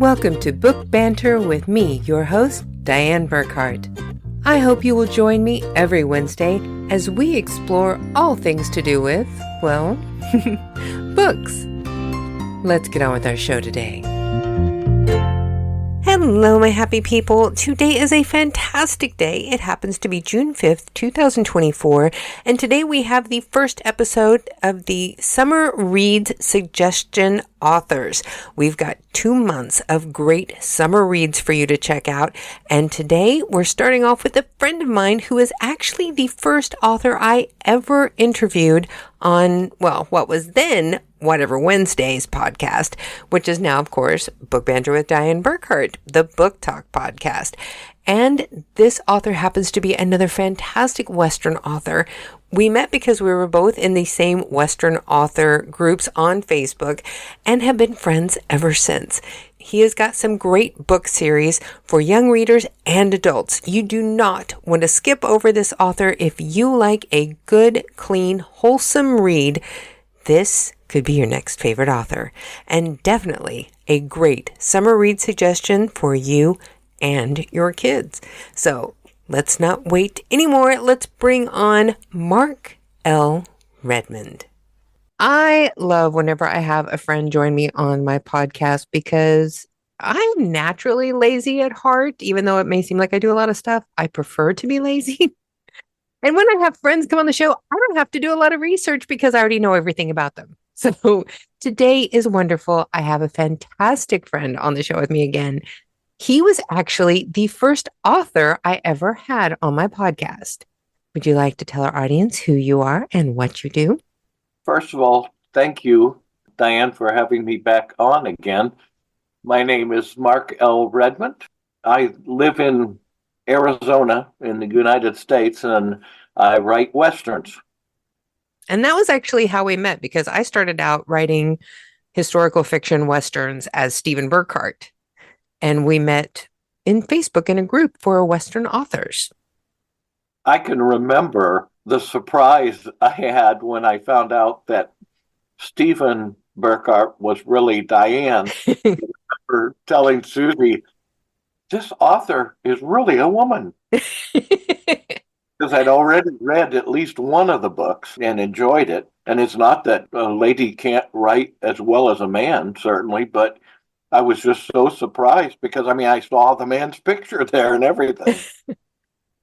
Welcome to Book Banter with me, your host, Dianne Burkhart. I hope you will join me every Wednesday as we explore all things to do with, well, books. Let's get on with our show today. Hello, my happy people. Today is a fantastic day. It happens to be June 5th, 2024, and today we have the first episode of the Summer Reads Suggestion Authors. We've got 2 months of great summer reads for you to check out, and today we're starting off with a friend of mine who is actually the first author I ever interviewed on, well, what was then Whatever Wednesdays podcast, which is now, of course, Book Banter with Dianne Burkhart, the book talk podcast. And this author happens to be another fantastic Western author. We met because we were both in the same Western author groups on Facebook and have been friends ever since. He has got some great book series for young readers and adults. You do not want to skip over this author if you like a good, clean, wholesome read. This could be your next favorite author, and definitely a great summer read suggestion for you and your kids. So let's not wait anymore. Let's bring on Mark L. Redmond. I love whenever I have a friend join me on my podcast because I'm naturally lazy at heart. Even though it may seem like I do a lot of stuff, I prefer to be lazy. And when I have friends come on the show, I don't have to do a lot of research because I already know everything about them. So today is wonderful. I have a fantastic friend on the show with me again. He was actually the first author I ever had on my podcast. Would you like to tell our audience who you are and what you do? First of all, thank you, Dianne, for having me back on again. My name is Mark L. Redmond. I live in Arizona in the United States, and I write Westerns. And that was actually how we met, because I started out writing historical fiction Westerns as Stephen Burkhart. And we met in Facebook in a group for Western authors. I can remember the surprise I had when I found out that Stephen Burkhart was really Dianne. I remember telling Susie, this author is really a woman. Because I'd already read at least one of the books and enjoyed it. And it's not that a lady can't write as well as a man, certainly, but I was just so surprised because, I saw the man's picture there and everything.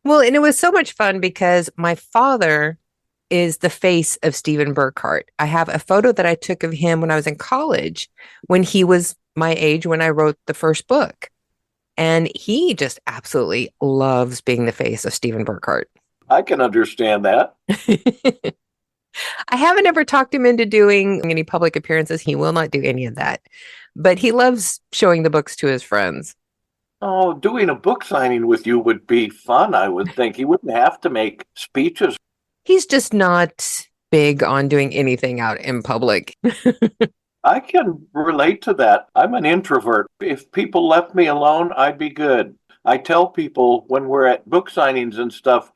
Well, and it was so much fun because my father is the face of Stephen Burkhart. I have a photo that I took of him when I was in college, when he was my age, when I wrote the first book. And he just absolutely loves being the face of Stephen Burkhart. I can understand that. I haven't ever talked him into doing any public appearances. He will not do any of that. But he loves showing the books to his friends. Oh, doing a book signing with you would be fun, I would think. He wouldn't have to make speeches. He's just not big on doing anything out in public. I can relate to that. I'm an introvert. If people left me alone, I'd be good. I tell people when we're at book signings and stuff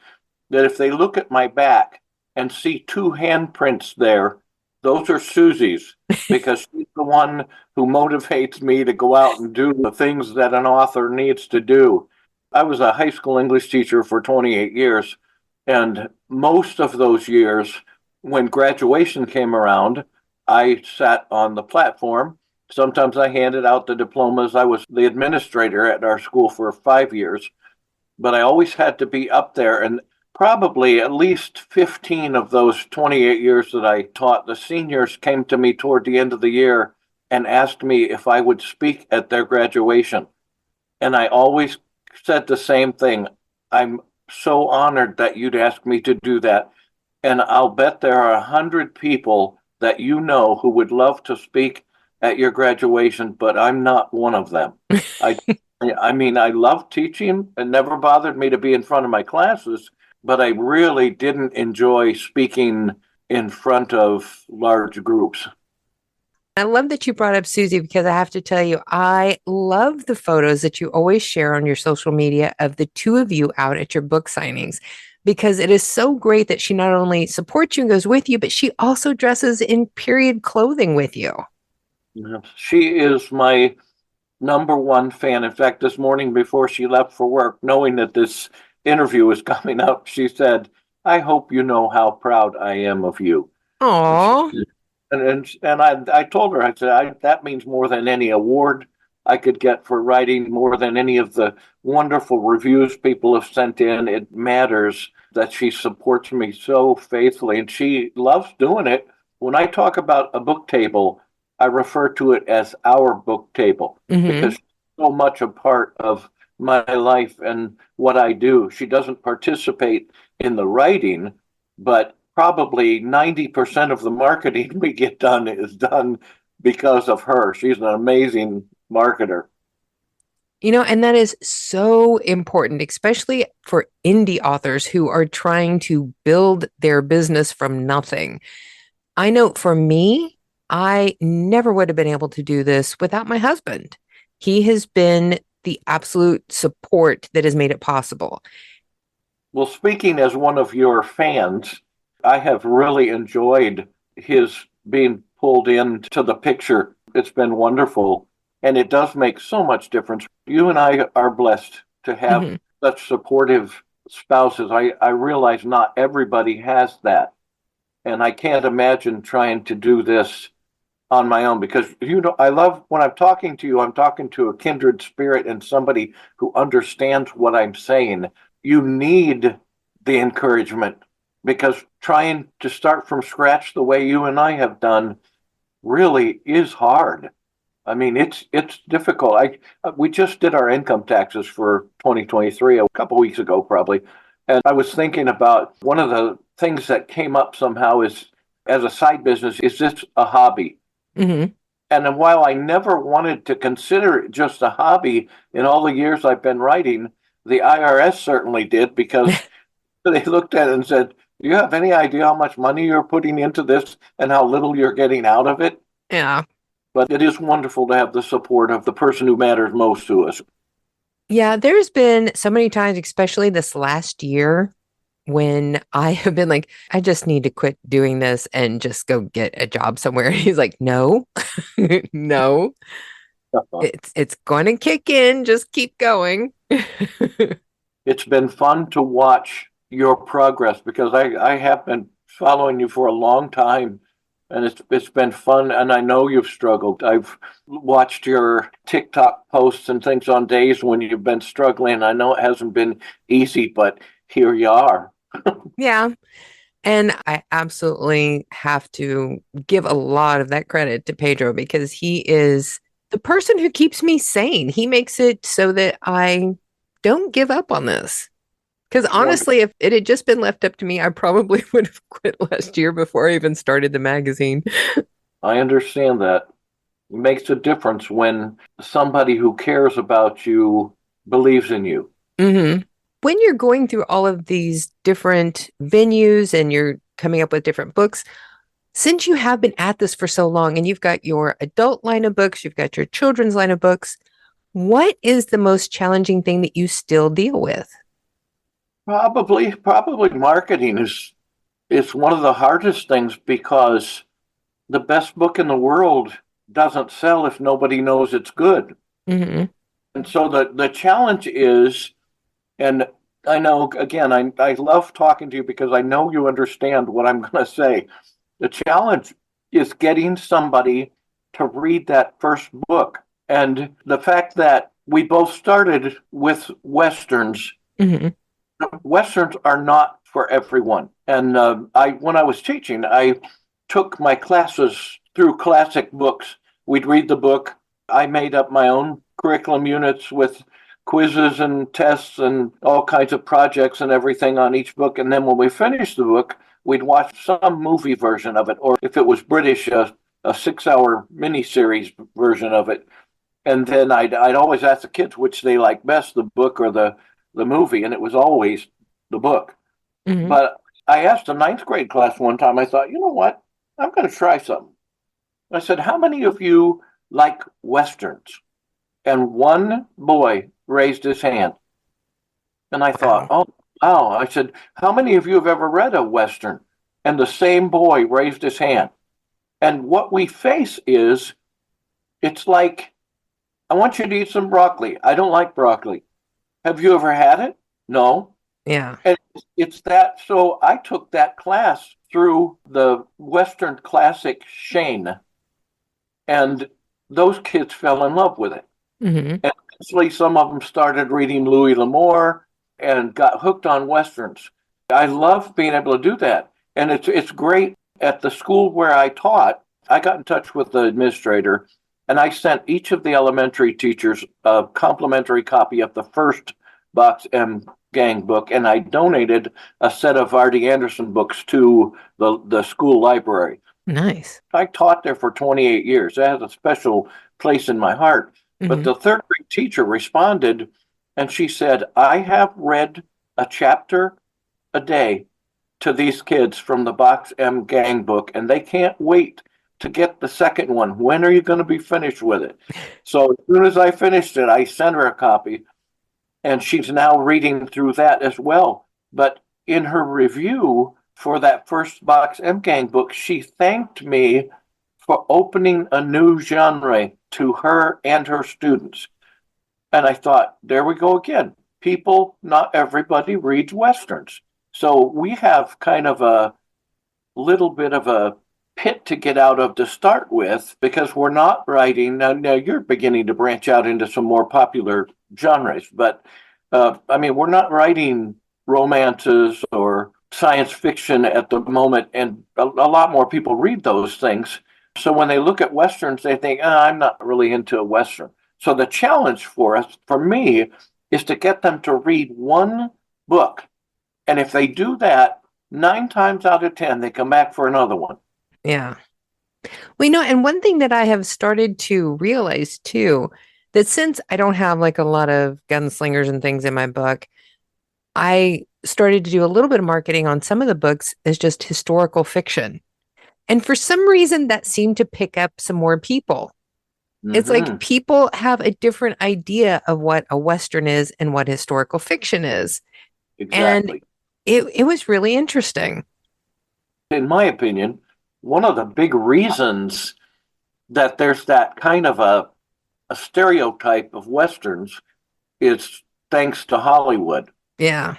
that if they look at my back and see 2 handprints there, those are Susie's, because she's the one who motivates me to go out and do the things that an author needs to do. I was a high school English teacher for 28 years, and most of those years, when graduation came around, I sat on the platform. Sometimes I handed out the diplomas. I was the administrator at our school for 5 years, but I always had to be up there. And probably at least 15 of those 28 years that I taught, the seniors came to me toward the end of the year and asked me if I would speak at their graduation. And I always said the same thing. I'm so honored that you'd ask me to do that. And I'll bet there are 100 people that you know who would love to speak at your graduation, but I'm not one of them. I love teaching. It never bothered me to be in front of my classes, but I really didn't enjoy speaking in front of large groups. I love that you brought up Susie, because I have to tell you, I love the photos that you always share on your social media of the 2 of you out at your book signings, because it is so great that she not only supports you and goes with you, but she also dresses in period clothing with you. She is my number one fan. In fact, this morning before she left for work, knowing that this interview was coming up, she said, "I hope you know how proud I am of you." And she, Aw. and I told her, I said, that means more than any award I could get for writing, more than any of the wonderful reviews people have sent in. It matters that she supports me so faithfully, and she loves doing it. When I talk about a book table, I refer to it as our book table Mm-hmm. because she's so much a part of my life and what I do. She doesn't participate in the writing, but probably 90% of the marketing we get done is done because of her. She's an amazing marketer. And that is so important, especially for indie authors who are trying to build their business from nothing. I know for me, I never would have been able to do this without my husband. He has been the absolute support that has made it possible. Well, speaking as one of your fans, I have really enjoyed his being pulled into the picture. It's been wonderful. And it does make so much difference. You and I are blessed to have Hmm. such supportive spouses. I realize not everybody has that. And I can't imagine trying to do this on my own because I love when I'm talking to you, I'm talking to a kindred spirit and somebody who understands what I'm saying. You need the encouragement because trying to start from scratch the way you and I have done really is hard. I mean, it's difficult. I We just did our income taxes for 2023 a couple weeks ago, probably, and I was thinking about one of the things that came up somehow is as a side business, is this a hobby? Hmm. And then while I never wanted to consider it just a hobby in all the years I've been writing, the IRS certainly did because they looked at it and said, "Do you have any idea how much money you're putting into this and how little you're getting out of it?" Yeah. But it is wonderful to have the support of the person who matters most to us. Yeah, there's been so many times, especially this last year, when I have been like, I just need to quit doing this and just go get a job somewhere. He's like, no, no, it's going to kick in. Just keep going. It's been fun to watch your progress because I have been following you for a long time and it's been fun and I know you've struggled. I've watched your TikTok posts and things on days when you've been struggling. I know it hasn't been easy, but here you are. Yeah. And I absolutely have to give a lot of that credit to Pedro because he is the person who keeps me sane. He makes it so that I don't give up on this. Because Wonderful. honestly, if it had just been left up to me, I probably would have quit last year before I even started the magazine. I understand that. It makes a difference when somebody who cares about you believes in you. Hmm. When you're going through all of these different venues and you're coming up with different books, since you have been at this for so long and you've got your adult line of books, you've got your children's line of books, what is the most challenging thing that you still deal with? Probably marketing is one of the hardest things because the best book in the world doesn't sell if nobody knows it's good. Hmm. And so the challenge is, and I know again, I love talking to you because I know you understand what I'm going to say. The challenge is getting somebody to read that first book. And the fact that we both started with Westerns. Hmm. Westerns are not for everyone. And when I was teaching, I took my classes through classic books. We'd read the book. I made up my own curriculum units with quizzes and tests and all kinds of projects and everything on each book. And then when we finished the book, we'd watch some movie version of it, or if it was British, a 6 hour miniseries version of it. And then I'd always ask the kids which they like best, the book or the movie, and it was always the book. Hmm. But I asked a ninth grade class one time, I thought, you know what? I'm going to try something. I said, how many of you like Westerns? And one boy raised his hand. And I thought, Wow. oh, wow. I said, how many of you have ever read a Western? And the same boy raised his hand. And what we face is, it's like I want you to eat some broccoli. I don't like broccoli. Have you ever had it? No. Yeah. And it's that. So I took that class through the Western classic Shane, and those kids fell in love with it. Hmm. And eventually, some of them started reading Louis L'Amour and got hooked on Westerns. I love being able to do that. And it's great. At the school where I taught, I got in touch with the administrator and I sent each of the elementary teachers a complimentary copy of the first Box M Gang book, and I donated a set of R.D. Anderson books to the school library. Nice. I taught there for 28 years. That has a special place in my heart. But Hmm. the third grade teacher responded and she said, I have read a chapter a day to these kids from the Box M Gang book, and they can't wait to get the second one. When are you going to be finished with it? So as soon as I finished it, I sent her a copy, and she's now reading through that as well. But in her review for that first Box M Gang book, she thanked me for opening a new genre to her and her students. And I thought, there we go again. People, not everybody reads Westerns. So we have kind of a little bit of a pit to get out of to start with because we're not writing. Now you're beginning to branch out into some more popular genres, but I mean, we're not writing romances or science fiction at the moment, and a lot more people read those things. So when they look at Westerns, they think, I'm not really into a Western. So the challenge for us, for me, is to get them to read one book. And if they do that, 9 times out of 10, they come back for another one. Yeah. We know, and one thing that I have started to realize too, that since I don't have like a lot of gunslingers and things in my book, I started to do a little bit of marketing on some of the books as just historical fiction. And for some reason, that seemed to pick up some more people. It's like Mm-hmm. people have a different idea of what a Western is and what historical fiction is. And Exactly. it was really interesting. In my opinion, one of the big reasons that there's that kind of a stereotype of Westerns is thanks to Hollywood. Yeah.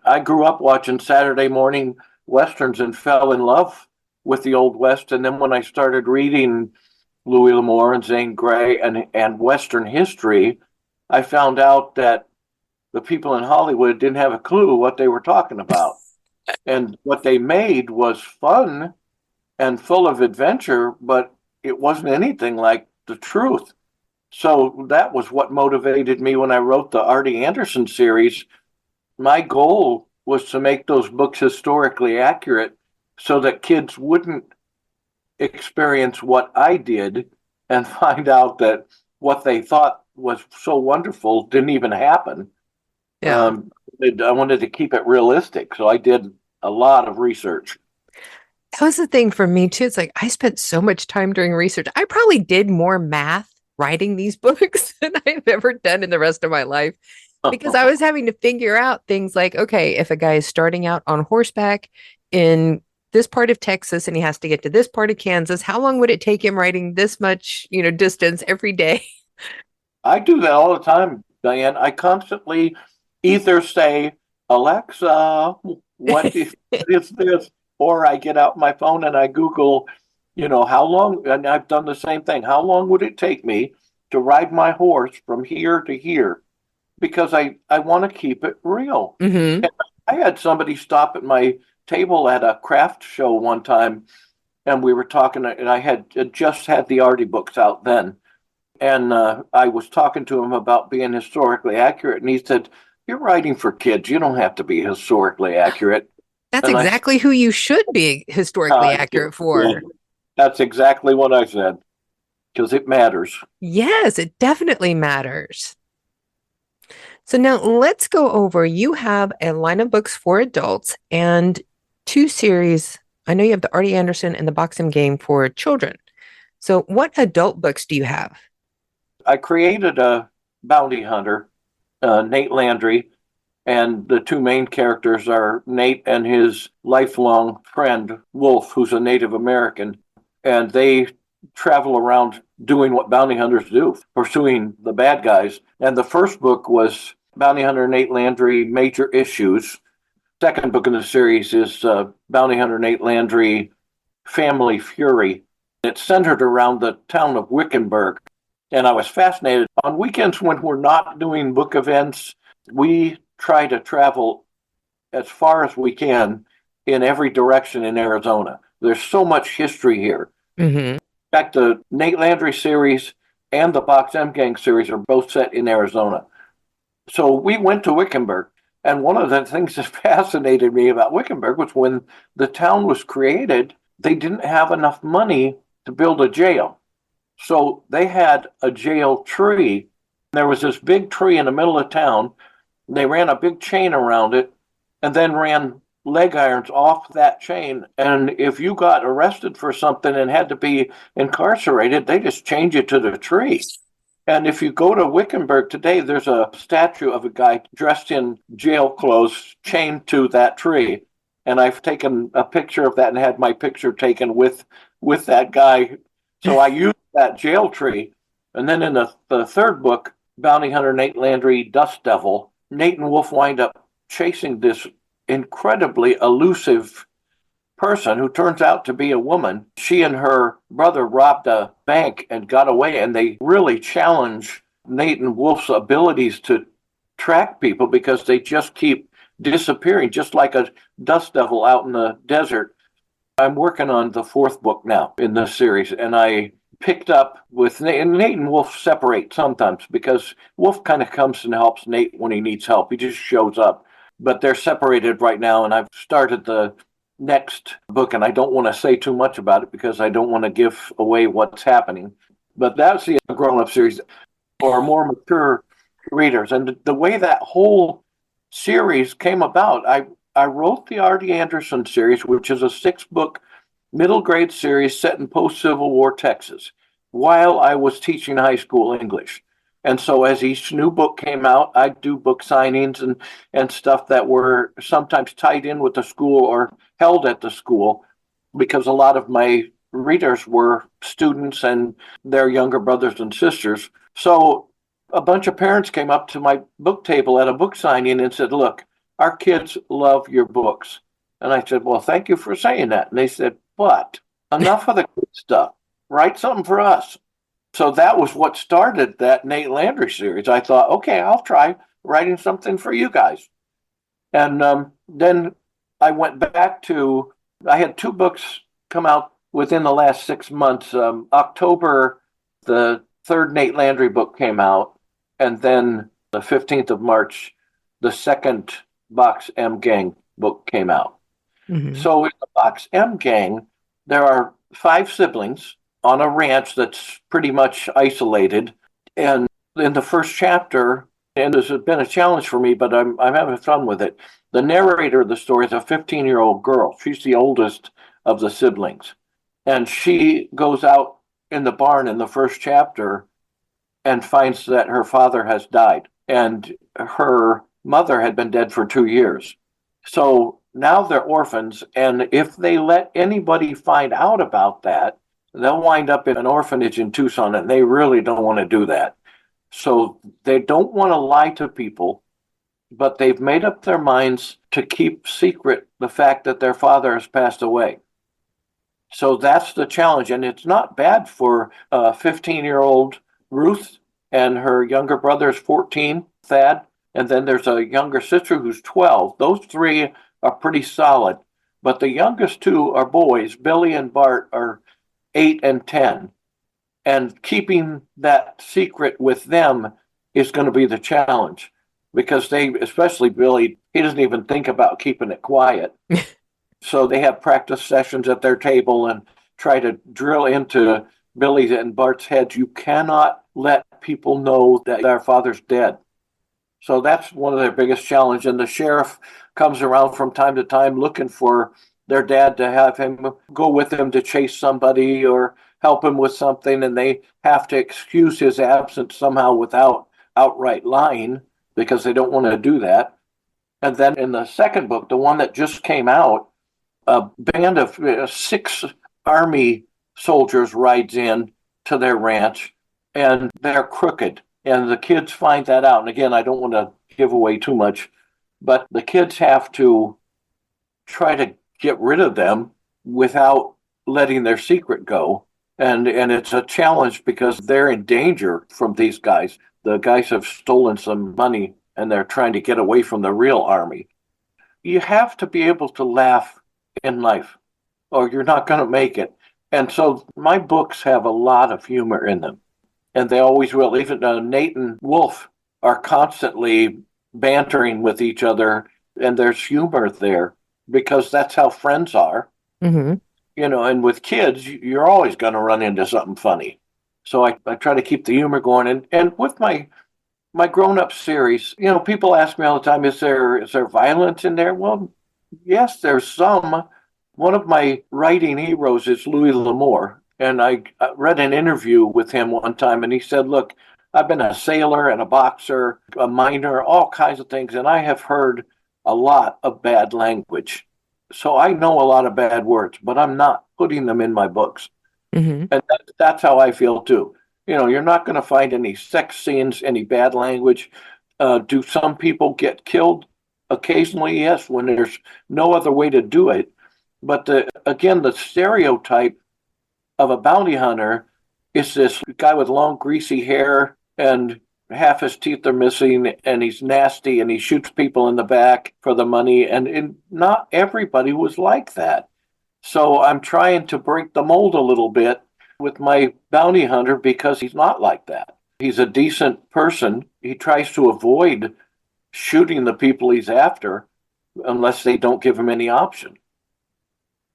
I grew up watching Saturday morning Westerns and fell in love with the Old West. And then when I started reading Louis L'Amour and Zane Grey and Western history, I found out that the people in Hollywood didn't have a clue what they were talking about. And what they made was fun and full of adventure, but it wasn't anything like the truth. So that was what motivated me when I wrote the R.D. Anderson series. My goal was to make those books historically accurate so that kids wouldn't experience what I did and find out that what they thought was so wonderful didn't even happen. Yeah. I wanted to keep it realistic, so I did a lot of research. That was the thing for me too. It's like I spent so much time doing research. I probably did more math writing these books than I've ever done in the rest of my life because I was having to figure out things like, okay, if a guy is starting out on horseback in this part of Texas and he has to get to this part of Kansas, how long would it take him riding this much, distance every day? I do that all the time, Diane. I constantly either say, Alexa, is this? Or I get out my phone and I Google, how long, and I've done the same thing. How long would it take me to ride my horse from here to here? Because I want to keep it real. Hmm. And I had somebody stop at my table at a craft show one time, and we were talking, and I had just had the Artie books out then. And I was talking to him about being historically accurate, and he said, "You're writing for kids. You don't have to be historically accurate." That's And I said, exactly who you should be historically accurate yeah, for. that's exactly what I said because it matters. Yes, it definitely matters. So now let's go over. You have a line of books for adults and two series. I know you have the Artie Anderson and the Boxing Game for children. So what adult books do you have? I created a bounty hunter, Nate Landry, and the two main characters are Nate and his lifelong friend, Wolf, who's a Native American. And they travel around doing what bounty hunters do, pursuing the bad guys. And the first book was Bounty Hunter Nate Landry Major Issues. Second book in the series is Bounty Hunter Nate Landry Family Fury. It's centered around the town of Wickenburg. And I was fascinated. On weekends when we're not doing book events, we try to travel as far as we can in every direction in Arizona. There's so much history here. Mm-hmm. In fact, the Nate Landry series and the Box M Gang series are both set in Arizona. So we went to Wickenburg. And one of the things that fascinated me about Wickenburg was when the town was created, they didn't have enough money to build a jail. So they had a jail tree. There was this big tree in the middle of town. They ran a big chain around it and then ran leg irons off that chain. And if you got arrested for something and had to be incarcerated, they just chained you to the tree. And if you go to Wickenburg today, there's a statue of a guy dressed in jail clothes chained to that tree. And I've taken a picture of that and had my picture taken with that guy. So I used that jail tree. And then in the third book, Bounty Hunter Nate Landry Dust Devil, Nate and Wolf wind up chasing this incredibly elusive person who turns out to be a woman. She and her brother robbed a bank and got away, and they really challenge Nate and Wolf's abilities to track people because they just keep disappearing, just like a dust devil out in the desert. I'm working on the fourth book now in this series, and I picked up with Nate, and Nate and Wolf separate sometimes because Wolf kind of comes and helps Nate when he needs help. He just shows up, but they're separated right now, and I've started the next book, and I don't want to say too much about it because I don't want to give away what's happening. But that's the grown-up series for more mature readers. And the way that whole series came about, I wrote the R.D. Anderson series, which is a 6-book middle grade series set in post-Civil War Texas while I was teaching high school English. And so as each new book came out, I'd do book signings and stuff that were sometimes tied in with the school or held at the school because a lot of my readers were students and their younger brothers and sisters. So a bunch of parents came up to my book table at a book signing and said, "Look, our kids love your books." And I said, "Well, thank you for saying that." And they said, "But enough of the good stuff. Write something for us." So that was what started that Nate Landry series. I thought, okay, I'll try writing something for you guys. And then I went back to, I had 2 books come out within the last 6 months. October, the third Nate Landry book came out. And then the 15th of March, the second Box M Gang book came out. Mm-hmm. So in the Box M Gang, there are 5 siblings on a ranch that's pretty much isolated. And in the first chapter, and this has been a challenge for me, but I'm having fun with it. The narrator of the story is a 15-year-old girl. She's the oldest of the siblings. And she goes out in the barn in the first chapter and finds that her father has died. And her mother had been dead for 2 years. So now they're orphans. And if they let anybody find out about that, they'll wind up in an orphanage in Tucson, and they really don't want to do that. So they don't want to lie to people, but they've made up their minds to keep secret the fact that their father has passed away. So that's the challenge, and it's not bad for a 15-year-old Ruth, and her younger brother is 14, Thad, and then there's a younger sister who's 12. Those 3 are pretty solid, but the youngest 2 are boys. Billy and Bart are 8 and 10. And keeping that secret with them is going to be the challenge because they, especially Billy, he doesn't even think about keeping it quiet. So they have practice sessions at their table and try to drill into Billy's and Bart's heads. You cannot let people know that our father's dead. So that's one of their biggest challenges. And the sheriff comes around from time to time looking for their dad to have him go with him to chase somebody or help him with something, and they have to excuse his absence somehow without outright lying because they don't want to do that. And then in the second book, the one that just came out, a band of 6 Army soldiers rides in to their ranch, and they're crooked. And the kids find that out. And again, I don't want to give away too much, but the kids have to try to get rid of them without letting their secret go. And it's a challenge because they're in danger from these guys. The guys have stolen some money and they're trying to get away from the real army. You have to be able to laugh in life or you're not going to make it. And so my books have a lot of humor in them. And they always will. Even Nate and Wolf are constantly bantering with each other, and there's humor there because that's how friends are. Mm-hmm. And with kids, you're always going to run into something funny. So I try to keep the humor going. And with my grown-up series, people ask me all the time, is there violence in there? Well, yes, there's some. One of my writing heroes is Louis L'Amour, and I read an interview with him one time, and he said, look, I've been a sailor and a boxer, a miner, all kinds of things, and I have heard a lot of bad language. So I know a lot of bad words, but I'm not putting them in my books. Mm-hmm. And that's how I feel too. You're not going to find any sex scenes, any bad language. Do some people get killed? Occasionally, yes, when there's no other way to do it. But the stereotype of a bounty hunter is this guy with long, greasy hair and half his teeth are missing, and he's nasty, and he shoots people in the back for the money. And not everybody was like that. So I'm trying to break the mold a little bit with my bounty hunter because he's not like that. He's a decent person. He tries to avoid shooting the people he's after unless they don't give him any option.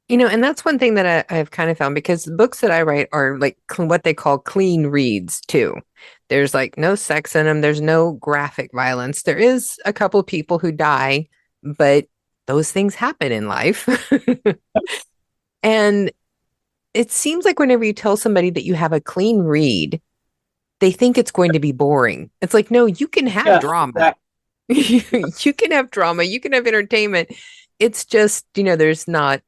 And that's one thing that I've kind of found because the books that I write are like what they call clean reads too. There's like no sex in them. There's no graphic violence. There is a couple of people who die, but those things happen in life. And it seems like whenever you tell somebody that you have a clean read, they think it's going to be boring. It's like, no, you can have Yes, drama. You can have drama. You can have entertainment. It's just, there's not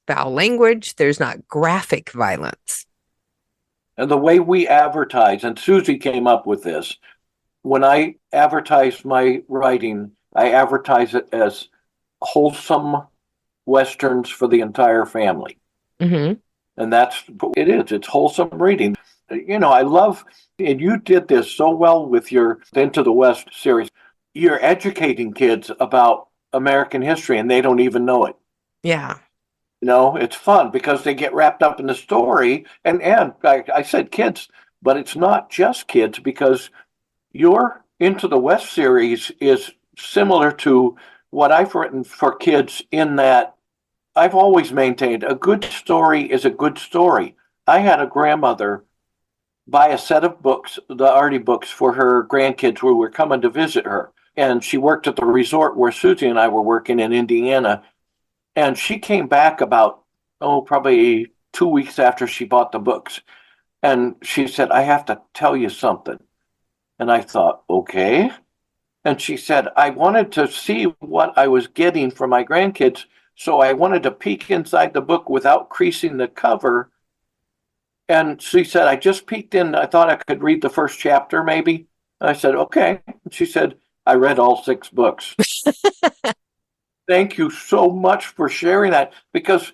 foul language. There's not graphic violence. and the way we advertise, and Susie came up with this, when I advertise my writing, I advertise it as wholesome westerns for the entire family. Mm-hmm. And that's it is. It's wholesome reading. I love, and you did this so well with your Into the West series. You're educating kids about American history and they don't even know it. Yeah. It's fun because they get wrapped up in the story. And I said kids, but it's not just kids because your Into the West series is similar to what I've written for kids in that I've always maintained a good story is a good story. I had a grandmother buy a set of books, the Artie books, for her grandkids who were coming to visit her. And she worked at the resort where Susie and I were working in Indiana. And she came back about, probably 2 weeks after she bought the books. And she said, I have to tell you something. And I thought, okay. And she said, I wanted to see what I was getting for my grandkids. So I wanted to peek inside the book without creasing the cover. And she said, I just peeked in. I thought I could read the first chapter, maybe. And I said, okay. And she said, I read all 6 books. Thank you so much for sharing that because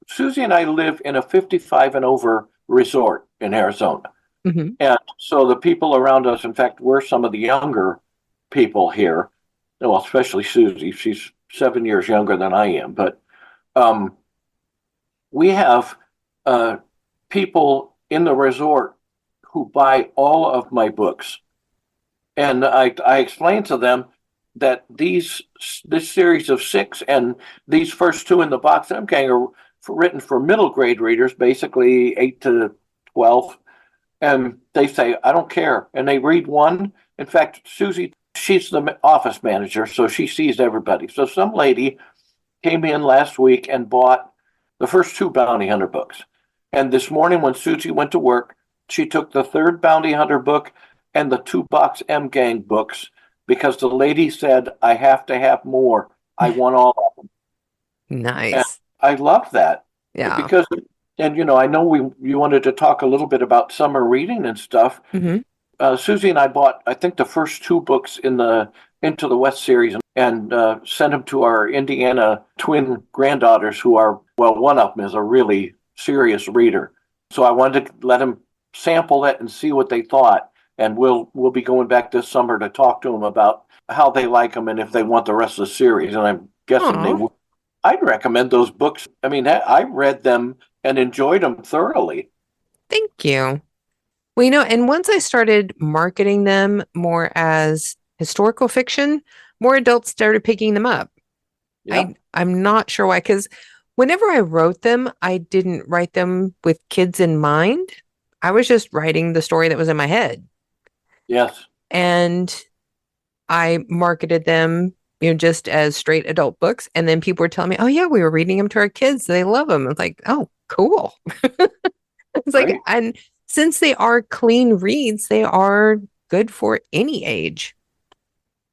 Susie and I live in a 55 and over resort in Arizona. Mm-hmm. And so the people around us, in fact, we're some of the younger people here. Well, especially Susie. She's 7 years younger than I am. But we have people in the resort who buy all of my books. And I explained to them that this series of 6 and these first 2 in the box I'm getting are written for middle grade readers, basically 8 to 12. And they say, I don't care. And they read one. In fact, Susie, she's the office manager, so she sees everybody. So some lady came in last week and bought the first 2 Bounty Hunter books. And this morning when Susie went to work, she took the 3rd Bounty Hunter book and the 2 box M Gang books because the lady said, I have to have more. I want all of them. Nice. And I love that. Yeah. Because And I know you wanted to talk a little bit about summer reading and stuff. Hmm. Susie and I bought, I think, the first two books in the Into the West series and sent them to our Indiana twin granddaughters who are, well, one of them is a really serious reader. So I wanted to let them sample it and see what they thought. And we'll be going back this summer to talk to them about how they like them and if they want the rest of the series. And I'm guessing they Aw, will. I'd recommend those books. I mean, I read them and enjoyed them thoroughly. thank you. Well, and once I started marketing them more as historical fiction, more adults started picking them up. Yeah. I'm not sure why, because whenever I wrote them, I didn't write them with kids in mind. I was just writing the story that was in my head. Yes. And I marketed them, just as straight adult books. And then people were telling me, oh, yeah, we were reading them to our kids. They love them. It's like, oh, cool. It's like, Great. and since they are clean reads, they are good for any age.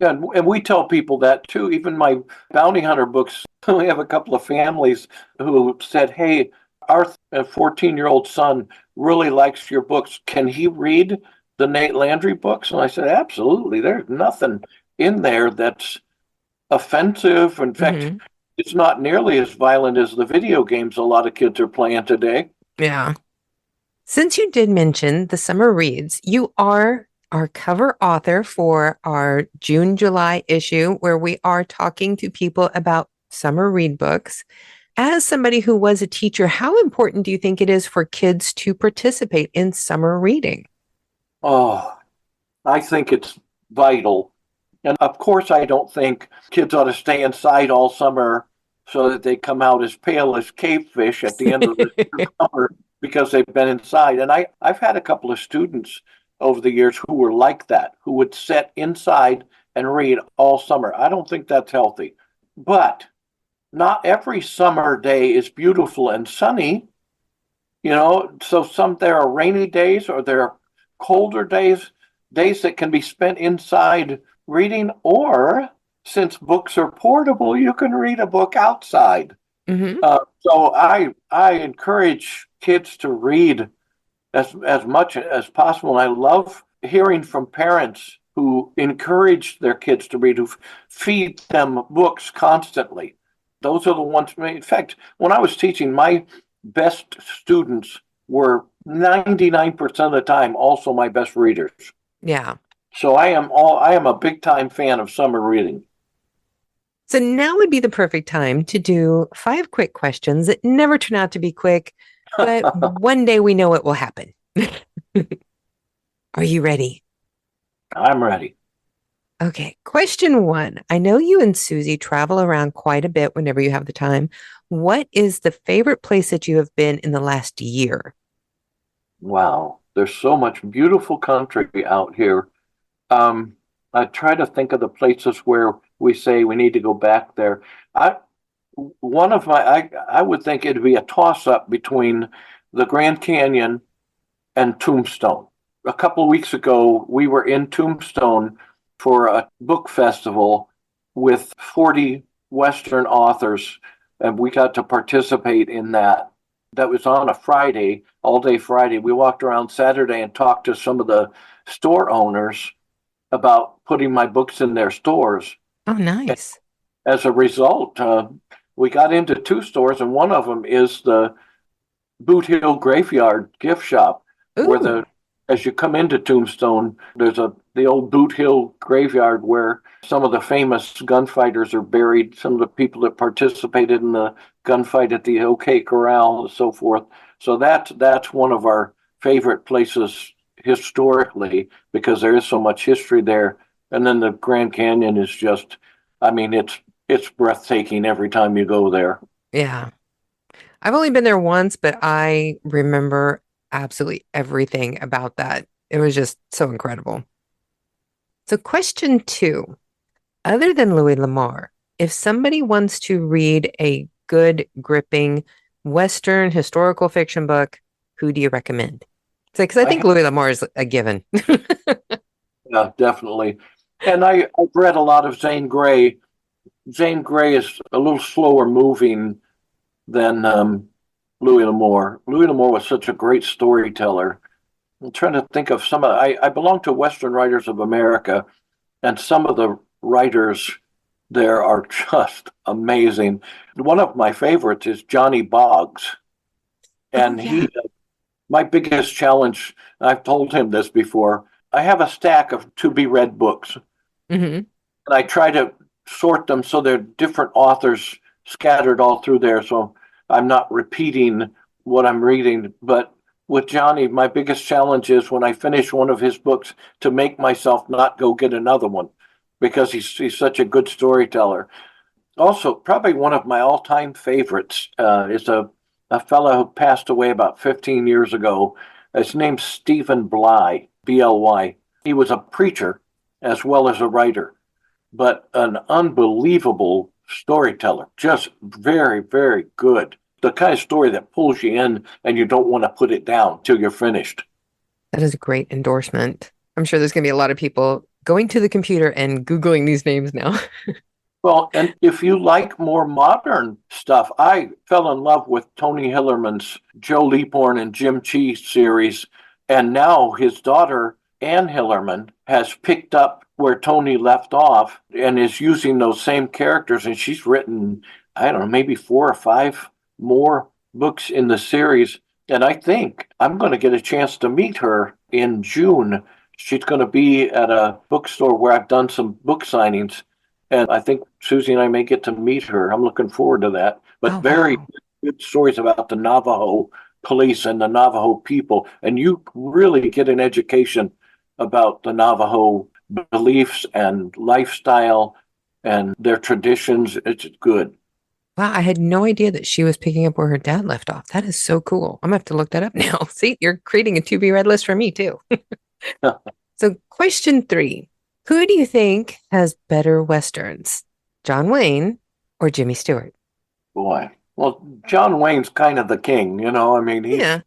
Yeah, and we tell people that too. Even my bounty hunter books, we have a couple of families who said, "Hey, our 14-year-old son really likes your books. Can he read the Nate Landry books?" And I said, "Absolutely. There's nothing in there that's offensive. In fact, Hmm. it's not nearly as violent as the video games a lot of kids are playing today." Yeah. Since you did mention the summer reads, you are our cover author for our June July issue, where we are talking to people about summer read books. As somebody who was a teacher, how important do you think it is for kids to participate in summer reading? Oh, I think it's vital. And of course, I don't think kids ought to stay inside all summer so that they come out as pale as cavefish at the end of the summer because they've been inside. And I've had a couple of students over the years who were like that, who would sit inside and read all summer. I don't think that's healthy. But not every summer day is beautiful and sunny, so there are rainy days or there are colder days, days that can be spent inside reading, or since books are portable, you can read a book outside. Hmm. So I encourage kids to read as much as possible. And I love hearing from parents who encourage their kids to read, who feed them books constantly. Those are the ones. In fact, when I was teaching, my best students were 99% of the time also my best readers. Yeah. So I am a big time fan of summer reading. So now would be the perfect time to do 5 quick questions that never turn out to be quick, but one day we know it will happen. Are you ready? I'm ready. Okay. Question one. I know you and Susie travel around quite a bit whenever you have the time. What is the favorite place that you have been in the last year? Wow, there's so much beautiful country out here. Um, I try to think of the places where we say we need to go back there. I one of my I would think it'd be a toss up between the Grand Canyon and Tombstone. A couple of weeks ago, we were in Tombstone for a book festival with 40 Western authors, and we got to participate in that. That was on a Friday, all day Friday. We walked around Saturday and talked to some of the store owners about putting my books in their stores. Oh, nice. As a result, we got into two stores, and one of them is the Boot Hill Graveyard gift shop, where Ooh. as you come into Tombstone, there's the old Boot Hill Graveyard where some of the famous gunfighters are buried, some of the people that participated in the gunfight at the OK Corral and so forth. So that's one of our favorite places historically because there is so much history there. And then the Grand Canyon is just, I mean, it's breathtaking every time you go there. Yeah. I've only been there once, but I remember absolutely everything about that. It was just so incredible. So, question two, other than Louis Lamar, if somebody wants to read a good, gripping Western historical fiction book, who do you recommend? Because I think I Louis Lamar is a given. Yeah, definitely. And I've read a lot of Zane Grey. Zane Grey is a little slower moving than Louis L'Amour. Louis L'Amour was such a great storyteller. I'm trying to think of some of, I belong to Western Writers of America, and some of the writers there are just amazing. One of my favorites is Johnny Boggs, Oh, and yeah. my biggest challenge, I've told him this before, I have a stack of to be read books, Hmm. and I try to sort them so they're different authors scattered all through there, so I'm not repeating what I'm reading. But with Johnny, my biggest challenge is when I finish one of his books to make myself not go get another one because he's such a good storyteller. Also, probably one of my all-time favorites is a fellow who passed away about 15 years ago. His name's Stephen Bly, B-L-Y. He was a preacher as well as a writer, but an unbelievable storyteller. Just very, very good. The kind of story that pulls you in and you don't want to put it down till you're finished. That is a great endorsement. I'm sure there's going to be a lot of people going to the computer and Googling these names now. Well, and if you like more modern stuff, I fell in love with Tony Hillerman's Joe Leaphorn and Jim Cheese series. And now his daughter, Ann Hillerman, has picked up where Tony left off and is using those same characters. And she's written, I don't know, maybe 4 or 5 more books in the series. And I think I'm going to get a chance to meet her in June. She's going to be at a bookstore where I've done some book signings, and I think Susie and I may get to meet her. I'm looking forward to that. But Oh, very wow. good stories about the Navajo police and the Navajo people. And you really get an education about the Navajo beliefs and lifestyle and their traditions. It's good. Wow, I had no idea that she was picking up where her dad left off. That is so cool. I'm gonna have to look that up now. See, you're creating a to be read list for me too. So, question 3. Who do you think has better westerns? John Wayne or Jimmy Stewart? Boy. Well, John Wayne's kind of the king, you know. I mean, Yeah.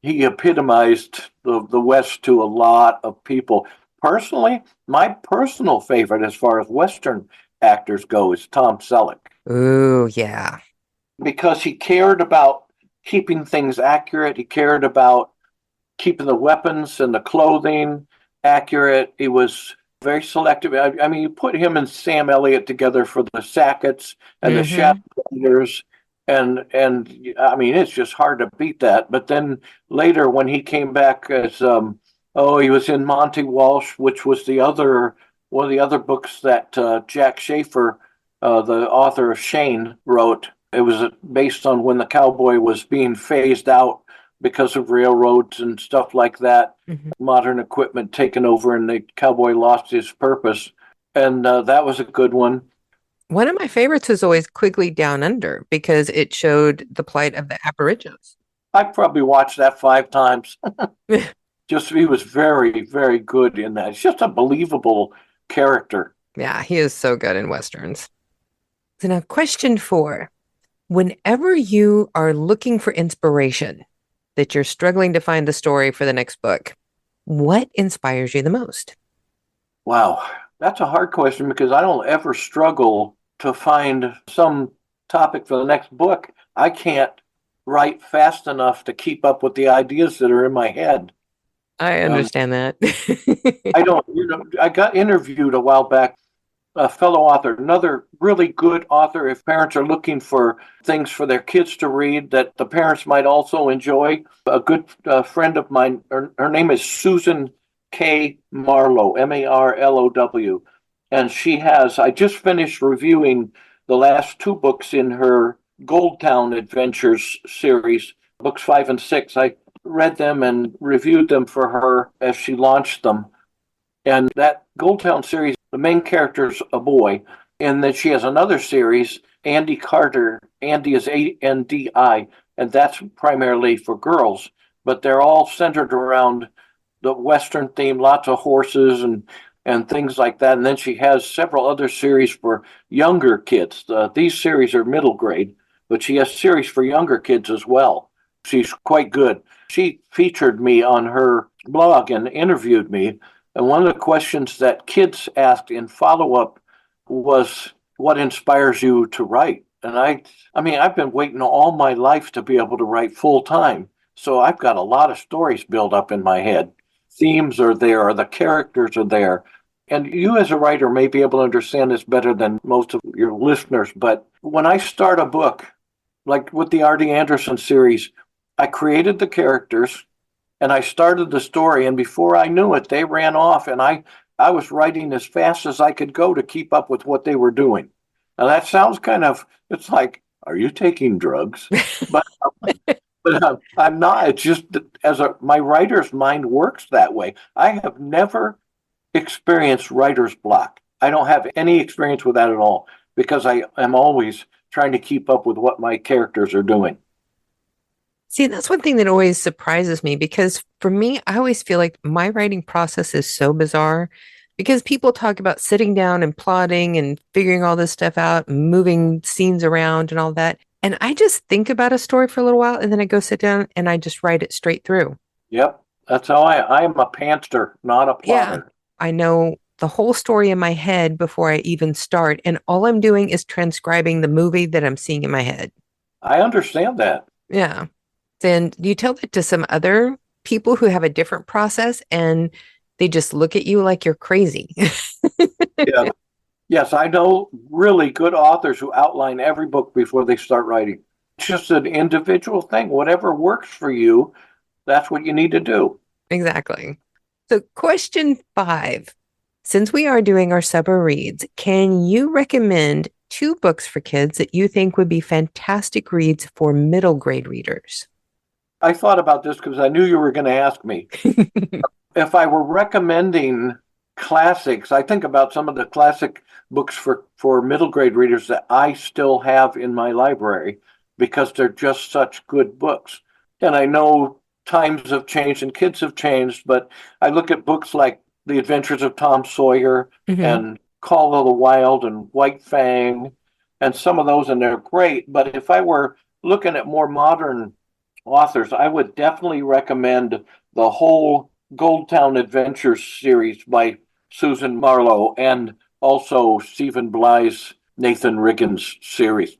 he epitomized the West to a lot of people. Personally, my personal favorite as far as Western actors go is Tom Selleck Ooh, yeah. because he cared about keeping things accurate. He cared about keeping the weapons and the clothing accurate. He was very selective. I mean, you put him and Sam Elliott together for the Sacketts and the Mm-hmm. Shadows, and I mean, it's just hard to beat that. But then later, when he came back as he was in Monty Walsh, which was the other one of the other books that Jack Schaefer, the author of Shane, wrote. It was based on when the cowboy was being phased out because of railroads and stuff like that, Hmm. modern equipment taken over, and the cowboy lost his purpose. And that was a good one. One of my favorites was always Quigley Down Under because it showed the plight of the Aborigines. I probably watched that 5 times. Just he was very, very good in that. It's just a believable character. Yeah, he is so good in westerns. So now, question 4. Whenever you are looking for inspiration, that you're struggling to find the story for the next book, what inspires you the most? Wow, that's a hard question because I don't ever struggle to find some topic for the next book. I can't write fast enough to keep up with the ideas that are in my head. I Um, understand that. I don't, I got interviewed a while back, a fellow author, another really good author. If parents are looking for things for their kids to read that the parents might also enjoy, a good friend of mine, her name is Susan K. Marlowe, Marlow. And I just finished reviewing the last 2 books in her Gold Town Adventures series, books 5 and 6. I read them and reviewed them for her as she launched them. And that Gold Town series, the main character's a boy. And then she has another series, Andy Carter. Andy is Andi, and that's primarily for girls. But they're all centered around the Western theme, lots of horses and things like that. And then she has several other series for younger kids. These series are middle grade, but she has series for younger kids as well. She's quite good. She featured me on her blog and interviewed me. And one of the questions that kids asked in follow up was, what inspires you to write? And I mean, I've been waiting all my life to be able to write full time. So I've got a lot of stories built up in my head. Themes are there, the characters are there. And you as a writer may be able to understand this better than most of your listeners. But when I start a book, like with the R.D. Anderson series, I created the characters and I started the story. And before I knew it, they ran off and I was writing as fast as I could go to keep up with what they were doing. Now that sounds kind of, it's like, are you taking drugs? But I'm not. It's just that my writer's mind works that way. I have never experienced writer's block. I don't have any experience with that at all because I am always trying to keep up with what my characters are doing. See, that's one thing that always surprises me because for me, I always feel like my writing process is so bizarre because people talk about sitting down and plotting and figuring all this stuff out, and moving scenes around and all that. And I just think about a story for a little while and then I go sit down and I just write it straight through. Yep, that's how I am a pantser, not a Yeah. plotter. I know the whole story in my head before I even start. And all I'm doing is transcribing the movie that I'm seeing in my head. I understand that. Yeah. Then you tell that to some other people who have a different process and they just look at you like you're crazy. Yeah. Yes, I know really good authors who outline every book before they start writing. It's just an individual thing. Whatever works for you, that's what you need to do. Exactly. So, question 5. Since we are doing our summer reads, can you recommend 2 books for kids that you think would be fantastic reads for middle grade readers? I thought about this because I knew you were going to ask me. If I were recommending classics, I think about some of the classic books for middle grade readers that I still have in my library because they're just such good books. And I know times have changed and kids have changed, but I look at books like The Adventures of Tom Sawyer Hmm. and Call of the Wild and White Fang and some of those, and they're great. But if I were looking at more modern authors, I would definitely recommend the whole Goldtown Adventures series by Susan Marlowe and also Stephen Bly's Nathan Riggins series.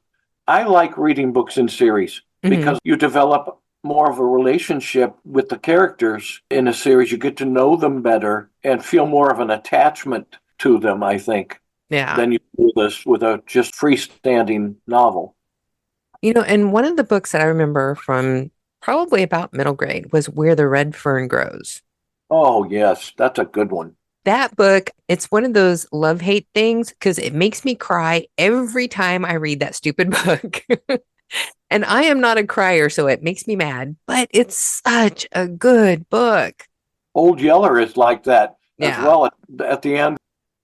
I like reading books in series Hmm. because you develop more of a relationship with the characters in a series. You get to know them better and feel more of an attachment to them, I think, Yeah. than you do this with a just freestanding novel. And one of the books that I remember from probably about middle grade was Where the Red Fern Grows. Oh, yes, that's a good one. That book, it's one of those love-hate things because it makes me cry every time I read that stupid book. And I am not a crier, so it makes me mad, but it's such a good book. Old Yeller is like that as Yeah. well at the end.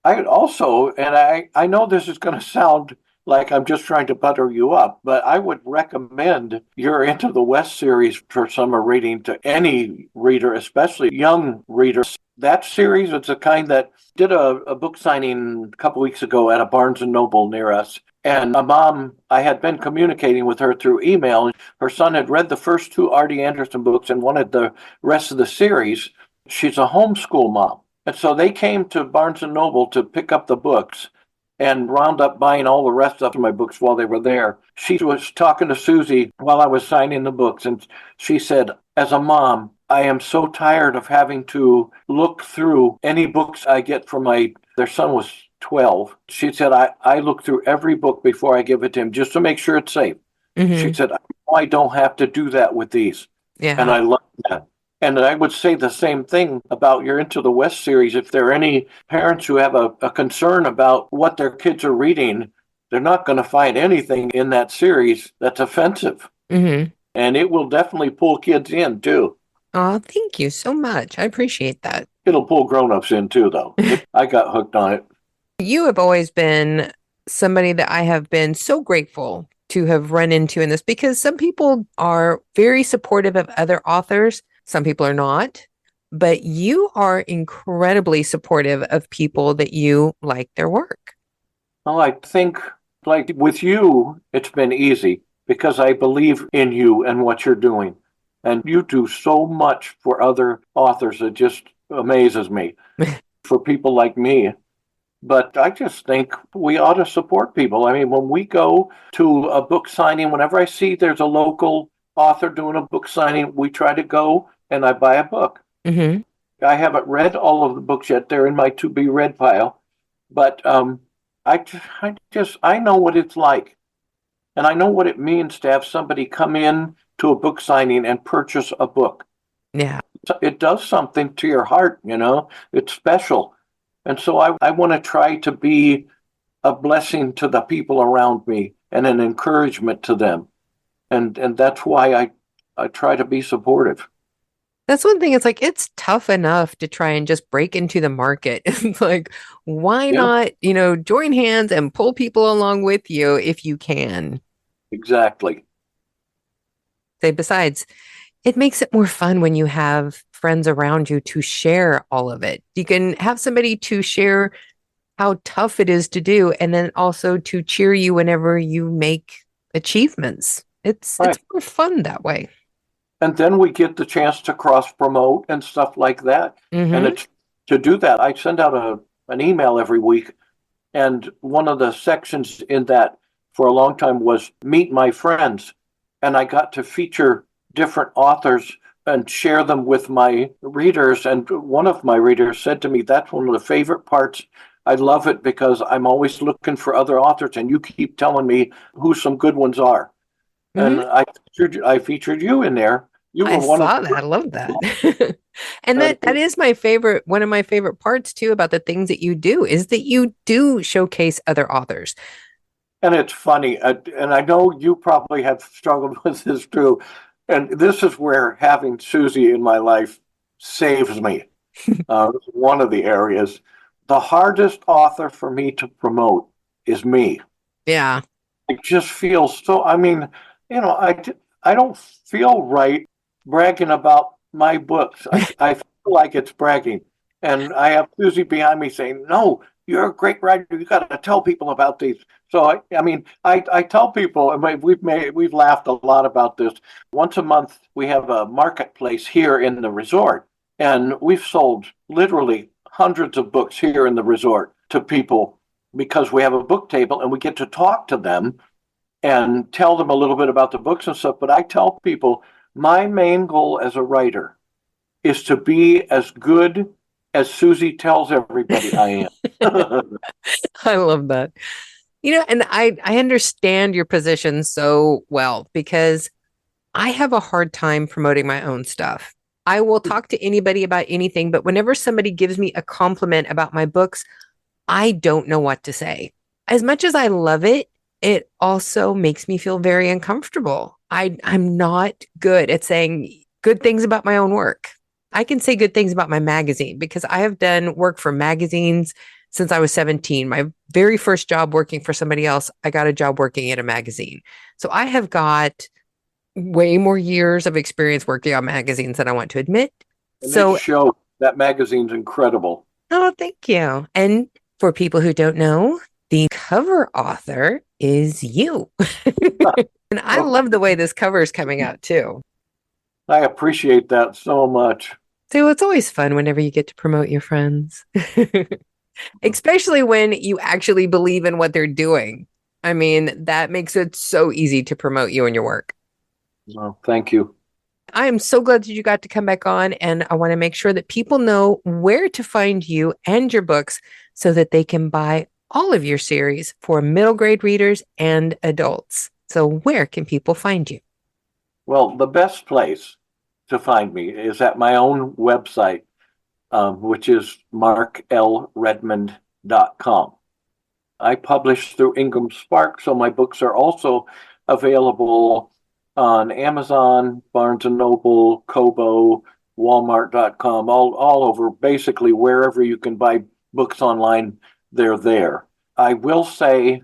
I also, and I know this is going to sound like I'm just trying to butter you up, but I would recommend your Into the West series for summer reading to any reader, especially young readers. That series, it's a kind that did a book signing a couple weeks ago at a Barnes and Noble near us. And a mom, I had been communicating with her through email. Her son had read the first 2 R.D. Anderson books and wanted the rest of the series. She's a homeschool mom. And so they came to Barnes and Noble to pick up the books and wound up buying all the rest of my books while they were there. She was talking to Susie while I was signing the books, and she said, as a mom, I am so tired of having to look through any books I get from their son was 12. She said, I look through every book before I give it to him just to make sure it's safe. She Hmm. said, I don't have to do that with these. And Yeah. I love that. And I would say the same thing about your Into the West series. If there are any parents who have a concern about what their kids are reading, they're not going to find anything in that series that's offensive. Hmm. And it will definitely pull kids in too. Oh, thank you so much. I appreciate that. It'll pull grown-ups in too, though. I got hooked on it. You have always been somebody that I have been so grateful to have run into in this because some people are very supportive of other authors, some people are not, but you are incredibly supportive of people that you like their work. Well, I think, like with you, it's been easy because I believe in you and what you're doing. And you do so much for other authors. It just amazes me. For people like me, But I just think we ought to support people. I mean, when we go to a book signing, whenever I see there's a local author doing a book signing, we try to go and I buy a book. Mm-hmm. I haven't read all of the books yet. They're in my to be read pile. But I know what it's like. And I know what it means to have somebody come in to a book signing and purchase a book. Yeah. It does something to your heart, you know, it's special. And so I want to try to be a blessing to the people around me and an encouragement to them. And that's why I try to be supportive. That's one thing. It's like it's tough enough to try and just break into the market. It's like, why Yeah, not, join hands and pull people along with you if you can? exactly. Say, besides, it makes it more fun when you have friends around you to share all of it. You can have somebody to share how tough it is to do, and then also to cheer you whenever you make achievements. It's Right. more fun that way. And then we get the chance to cross promote and stuff like that. And Mm-hmm. it's to do that, I send out an email every week. And one of the sections in that for a long time was meet my friends. And I got to feature different authors and share them with my readers. And one of my readers said to me, that's one of the favorite parts. I love it because I'm always looking for other authors, and you keep telling me who some good ones are. And Mm-hmm. I featured you in there. You I were one of saw the that. I love that. And and that is my favorite, one of my favorite parts too about the things that you do is that you do showcase other authors. it's funny. And I know you probably have struggled with this too. And this is where having Susie in my life saves me. One of the areas. The hardest author for me to promote is me. Yeah. It just feels so. I mean, you know, I don't feel right bragging about my books. I feel like it's bragging, and I have Susie behind me saying, "No, you're a great writer. You got to tell people about these." So I mean, I tell people, and we've laughed a lot about this. Once a month, we have a marketplace here in the resort, and we've sold literally hundreds of books here in the resort to people because we have a book table and we get to talk to them and tell them a little bit about the books and stuff. But I tell people my main goal as a writer is to be as good as Susie tells everybody I am. I love that. And I understand your position so well because I have a hard time promoting my own stuff. I will talk to anybody about anything, but whenever somebody gives me a compliment about my books, I don't know what to say. As much as I love it, it also makes me feel very uncomfortable. I'm not good at saying good things about my own work. I can say good things about my magazine because I have done work for magazines since I was 17. My very first job working for somebody else, I got a job working at a magazine. So I have got way more years of experience working on magazines than I want to admit. And it So, shows that magazine's incredible. oh, thank you. And for people who don't know, the cover author is you. And I love the way this cover is coming out too. I appreciate that so much. So it's always fun whenever you get to promote your friends, especially when you actually believe in what they're doing. I mean, that makes it so easy to promote you and your work. Well, thank you. I am so glad that you got to come back on, and I want to make sure that people know where to find you and your books so that they can buy all of your series for middle grade readers and adults. So, where can people find you? Well, the best place to find me is at my own website, which is marklredmond.com. I publish through Ingram Spark, so my books are also available on Amazon, Barnes and Noble, Kobo, Walmart.com, all over, basically wherever you can buy books online, they're there. I will say,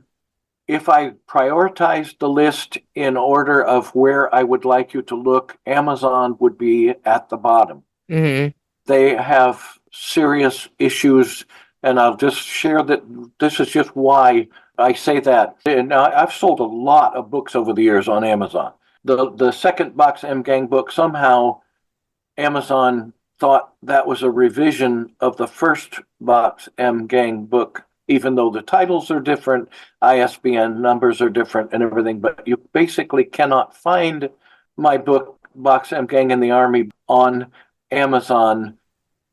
if I prioritize the list in order of where I would like you to look, Amazon would be at the bottom. Hmm. They have serious issues, and I'll just share that this is just why I say that. And I've sold a lot of books over the years on Amazon. The second box M Gang book, somehow Amazon thought that was a revision of the first box M Gang book even though the titles are different, ISBN numbers are different and everything, but you basically cannot find my book, Box M Gang in the Army, on Amazon,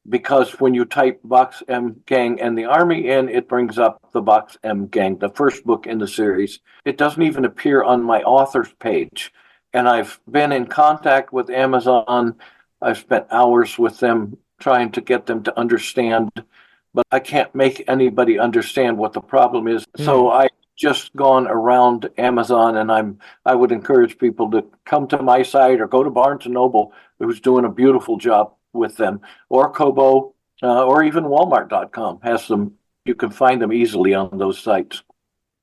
because when you type Box M Gang and the Army in, it brings up the Box M Gang, the first book in the series. It doesn't even appear on my author's page. And I've been in contact with Amazon. I've spent hours with them trying to get them to understand, but I can't make anybody understand what the problem is. So I just gone around Amazon, and I would encourage people to come to my site or go to Barnes and Noble, who's doing a beautiful job with them, or Kobo, or even Walmart.com has them. You can find them easily on those sites.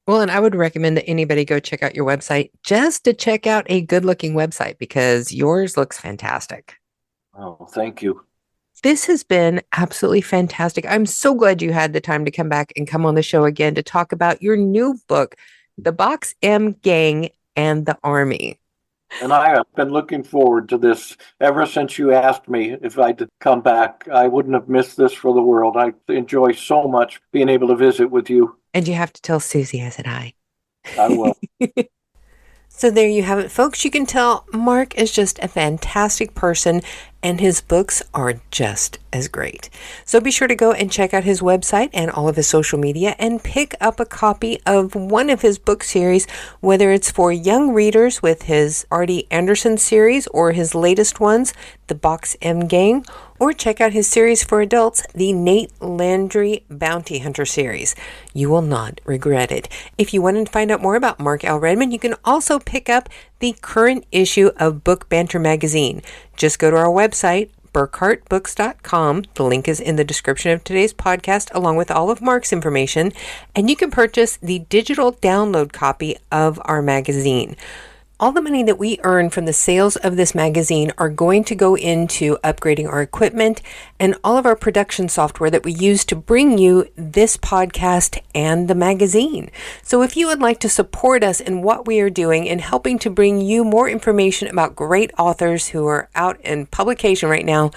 Well, and I would recommend that anybody go check out your website just to check out a good-looking website, because yours looks fantastic. Oh, thank you. This has been absolutely fantastic. I'm so glad you had the time to come back and come on the show again to talk about your new book, The Box M Gang and the Army. And I have been looking forward to this ever since you asked me if I'd come back. I wouldn't have missed this for the world. I enjoy so much being able to visit with you. And you have to tell Susie I said hi. I will. So there you have it, folks. You can tell Mark is just a fantastic person, and his books are just as great. So be sure to go and check out his website and all of his social media and pick up a copy of one of his book series, whether it's for young readers with his Artie Anderson series or his latest ones, The Box M Gang, or check out his series for adults, the Nate Landry Bounty Hunter series. You will not regret it. If you want to find out more about Mark L. Redmond, you can also pick up the current issue of Book Banter magazine. Just go to our website, burkhartbooks.com. The link is in the description of today's podcast, along with all of Mark's information, and you can purchase the digital download copy of our magazine. All the money that we earn from the sales of this magazine are going to go into upgrading our equipment and all of our production software that we use to bring you this podcast and the magazine. So if you would like to support us in what we are doing in helping to bring you more information about great authors who are out in publication right now,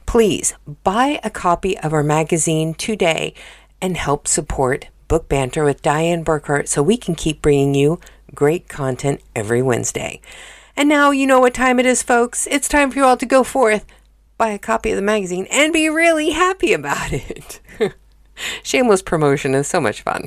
please buy a copy of our magazine today and help support Book Banter with Dianne Burkhart so we can keep bringing you great content every Wednesday. And now you know what time it is, folks. It's time for you all to go forth, buy a copy of the magazine, and be really happy about it. Shameless promotion is so much fun.